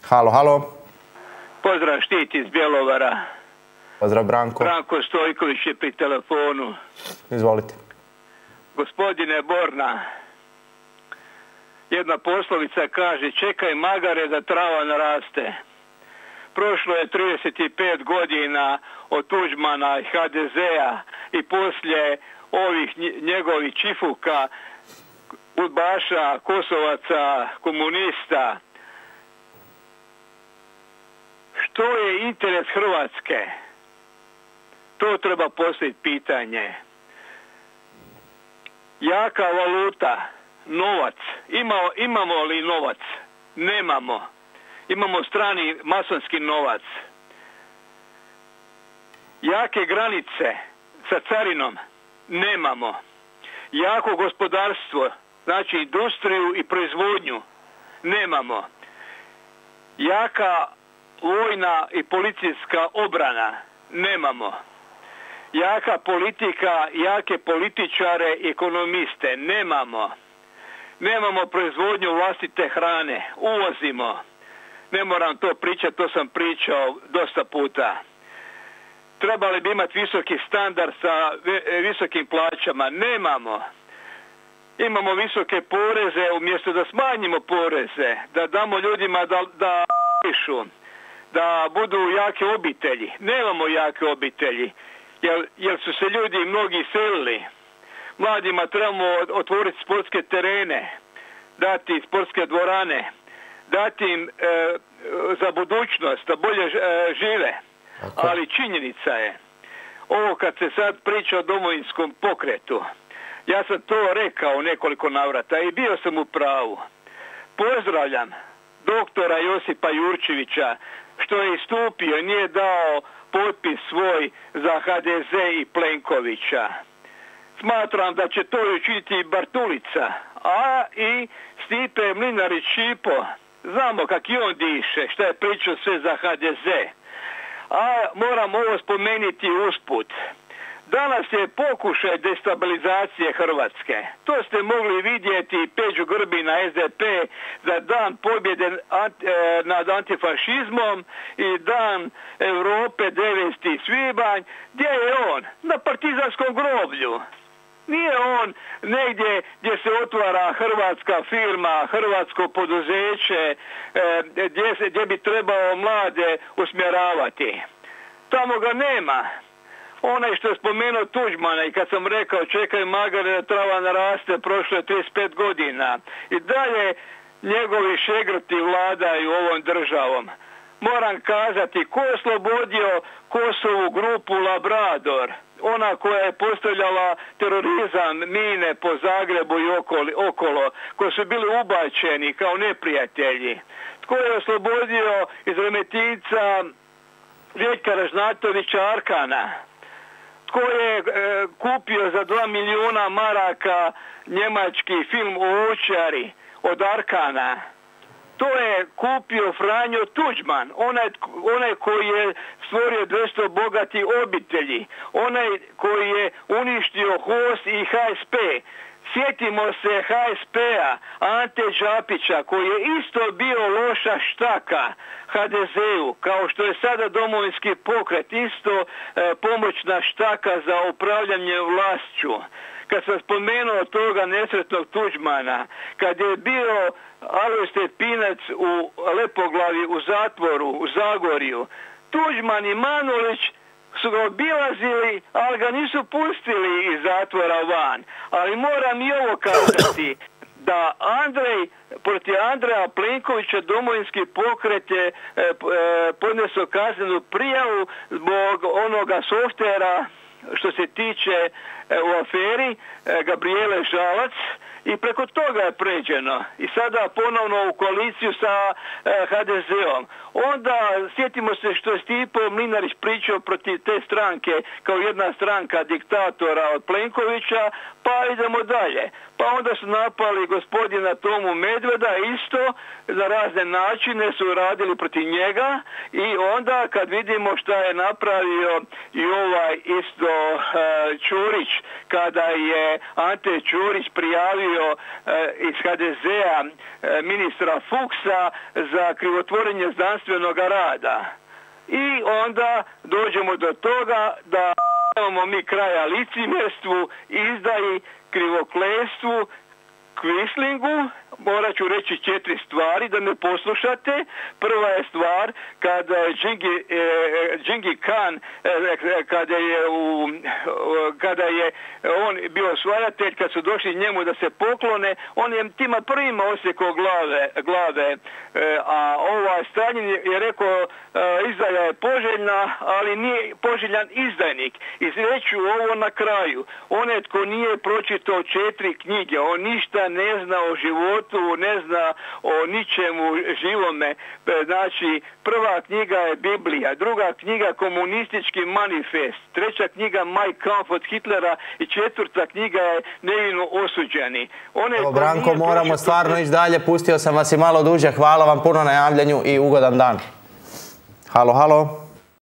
Halo, halo. Pozdrav, Štit iz Bjelovara. Pozdrav, Branko. Branko Stojković je pri telefonu. Izvolite. Gospodine Borna, jedna poslovica kaže: čekaj magare da trava naraste. Prošlo je 35 godina od Tuđmana i HDZ-a i poslije ovih njegovih čifuka, udbaša, kosovaca, komunista. Što je interes Hrvatske? To treba postaviti pitanje. Jaka valuta, novac. Imamo li novac? Nemamo. Imamo strani masonski novac. Jake granice sa carinom? Nemamo. Jako gospodarstvo, znači industriju i proizvodnju? Nemamo. Jaka vojna i policijska obrana? Nemamo. Jaka politika, jake političare, ekonomiste? Nemamo. Nemamo proizvodnju vlastite hrane, uvozimo. Ne moram to pričati, to sam pričao dosta puta. Trebali bi imati visoki standard sa visokim plaćama. Nemamo. Imamo visoke poreze umjesto da smanjimo poreze, da damo ljudima da pišu, da budu jake obitelji. Nemamo jake obitelji, jer su se ljudi mnogi selili. Mladima trebamo otvoriti sportske terene, dati sportske dvorane, dati im za budućnost, da bolje žive. Ali činjenica je, ovo kad se sad priča o Domovinskom pokretu, ja sam to rekao nekoliko navrata i bio sam u pravu. Pozdravljam doktora Josipa Jurčevića što je istupio i nije dao potpis svoj za HDZ i Plenkovića. Smatram da će to učiniti i Bartulica, a i Stipe Mlinarić-Šipo. Znamo kak i on diše, šta je pričao sve za HDZ. A moram ovo spomenuti usput. Danas je pokušaj destabilizacije Hrvatske. To ste mogli vidjeti Peđu Grbina, SDP, za dan pobjede nad antifašizmom i dan Europe 9. svibanj. Gdje je on? Na partizanskom groblju. Nije on negdje gdje se otvara hrvatska firma, hrvatsko poduzeće, gdje bi trebao mlade usmjeravati. Tamo ga nema. Onaj što je spomenuo Tuđmana i kad sam rekao čekaj magare da trava naraste, prošlo je 35 godina. I dalje njegovi šegrti vladaju ovom državom. Moram kazati, ko je oslobodio Kosovu grupu Labrador? Ona koja je postavljala terorizam, mine po Zagrebu i okolo, koji su bili ubačeni kao neprijatelji. Tko je oslobodio iz Remetinca Željka Ražnatovića Arkana? Tko je kupio za 2 milijuna maraka njemački film o Učari od Arkana? To je kupio Franjo Tuđman, onaj koji je stvorio 200 bogatih obitelji, onaj koji je uništio HOS i HSP. Sjetimo se HSP-a, Ante Đapića, koji je isto bio loša štaka HDZ-u, kao što je sada Domovinski pokret, isto pomoćna štaka za upravljanje vlašću. Kad sam spomenuo toga nesretnog Tuđmana, kad je bio Alojzije Stepinac u Lepoglavi u zatvoru, u Zagorju, Tuđman i Manulić su ga obilazili, ali ga nisu pustili iz zatvora van. Ali moram i ovo kazati, da protiv Andreja Plenkovića Domovinski pokret je podnesao kaznenu prijavu zbog onoga softvera što se tiče u aferi Gabrijele Žalac i preko toga je pređeno. I sada ponovno u koaliciju sa HDZ-om. Onda sjetimo se što je Stipo Mlinarić pričao protiv te stranke kao jedna stranka diktatora od Plenkovića, pa idemo dalje. Pa onda su napali gospodina Tomu Medveda isto, za razne načine su radili protiv njega i onda kad vidimo šta je napravio i ovaj isto Ćurić, kada je Ante Ćurić prijavio iz HDZ-a ministra Fuchsa za krivotvorenje znanstvenog rada. I onda dođemo do toga da imamo mi kraja licemjerstvu, izdaji, krivokletstvu, Quislingu. Morat ću reći 4 stvari da me poslušate. Prva je stvar kada je Džingi Khan, kada je on bio osvajatelj, kad su došli njemu da se poklone, on je tima prvima osjekao glave, a ovaj Staljin je rekao izdaja je poželjna, ali nije poželjan izdajnik. I reću ovo na kraju. Onaj tko nije pročitao 4 knjige, on ništa ne zna o životu, ne zna o ničemu živome. Znači, prva knjiga je Biblija, druga knjiga Komunistički manifest, treća knjiga Mein Kampf od Hitlera i četvrta knjiga je Nevino osuđeni. Branko, moramo stvarno ići dalje, pustio sam vas i malo duže. Hvala vam puno na javljanju i ugodan dan. Halo, halo.